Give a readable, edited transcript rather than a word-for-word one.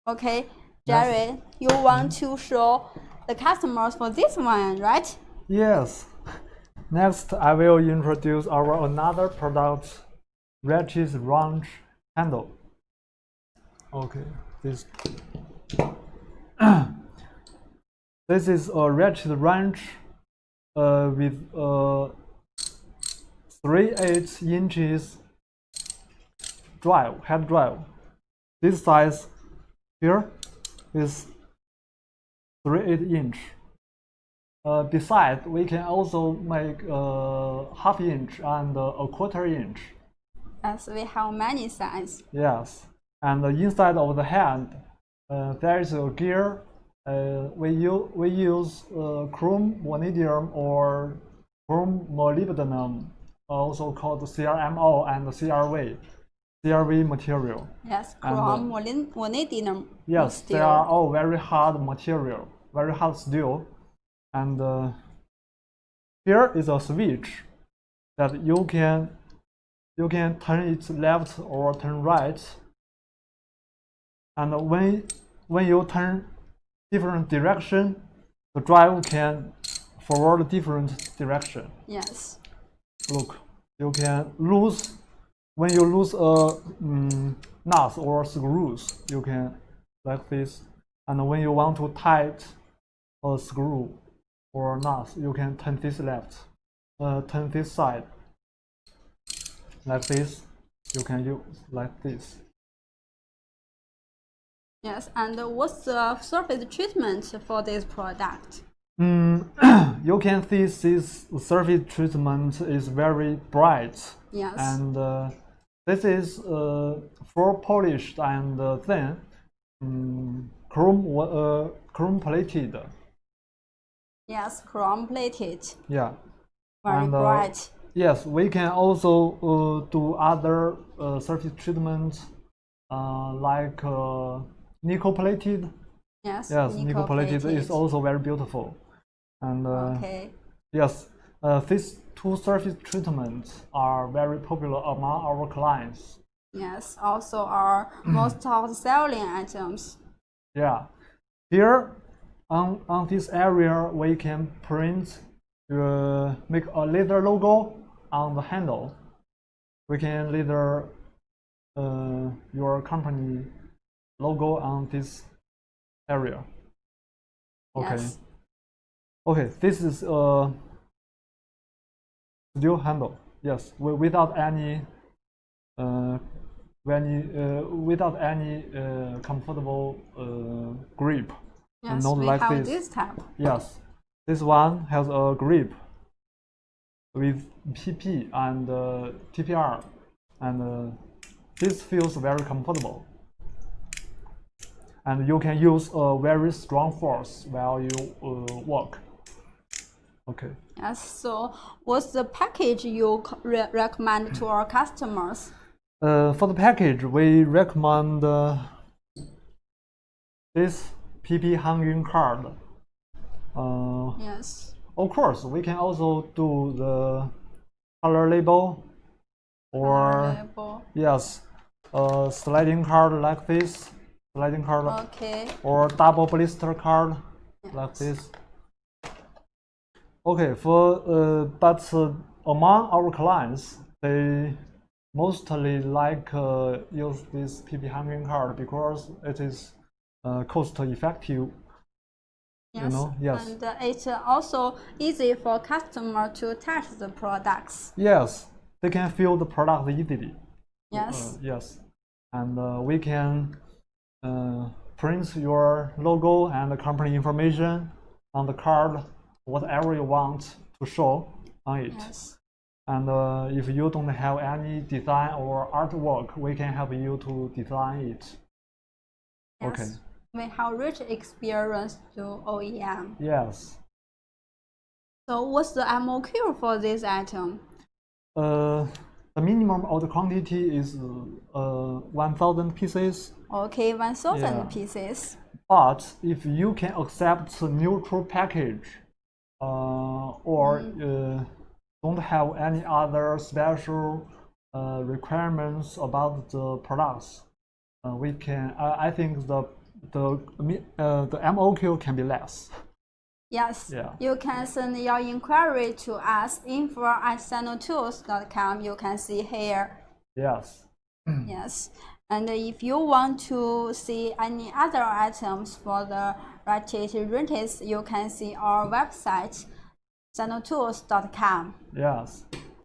Okay, Jerry, you want to show the customers for this one, right? Yes. Next, I will introduce our another product, Ratchet Wrench handle. Okay, this this is a ratchet wrench with 3/8 inches head drive. This size here is 3/8 inch. Besides, we can also make ½ inch and a 1/4 inch. As we have many sizes. Yes, and inside of the hand, there is a gear. We use chrome vanadium or chrome molybdenum, also called CRMO and CRV material. Yes, chrome vanadium. Yes, they are all very hard material, very hard steel. And here is a switch that you can turn it left or turn right. And when you turn different direction, the drive can forward different direction. Yes. Look, you can lose when you lose a nut or screws. You can like this, and when you want to tight a screw or nut, you can turn this left, turn this side like this. You can use like this. Yes, and what's the surface treatment for this product? You can see this surface treatment is very bright. Yes. And this is full polished and thin, chrome plated. Yes, chrome plated. Yeah. Very bright. Yes, we can also do other surface treatments like nickel plated. Yes. Yes, nickel plated is also very beautiful. And okay. Yes, these two surface treatments are very popular among our clients. Yes, also are most of the selling items. Yeah, here on this area we can print, make a leather logo on the handle. We can leather your company logo on this area. Okay. Yes. Okay, this is a steel handle. Yes, without any comfortable grip. Yes, not we like have this type. Yes, this one has a grip with PP and TPR, and this feels very comfortable. And you can use a very strong force while you work. Okay. Yes. So, what's the package you recommend to our customers? For the package, we recommend this PP hanging card. Yes. Of course, we can also do the color label, or yes, sliding card like this. Sliding card, okay. Or double blister card, yes. Like this. Okay, but among our clients, they mostly like use this PP hanging card because it is cost effective. Yes. You know, yes. And it's also easy for customer to touch the products. Yes, they can feel the product easily. Yes. Yes, and we can print your logo and the company information on the card, whatever you want to show on it. Yes. And if you don't have any design or artwork, we can help you to design it. Yes. Okay. We have rich experience to OEM. Yes. So what's the MOQ for this item? The minimum order quantity is 1,000 pieces. Okay, 1,000 pieces. But if you can accept neutral package, or don't have any other special requirements about the products, we can. I think the the MOQ can be less. Yes, Yeah. you can send your inquiry to us info@sinotools.com. You can see here. Yes. Yes, and if you want to see any other items for the ratchet rentals, you can see our website sinotools.com. Yes.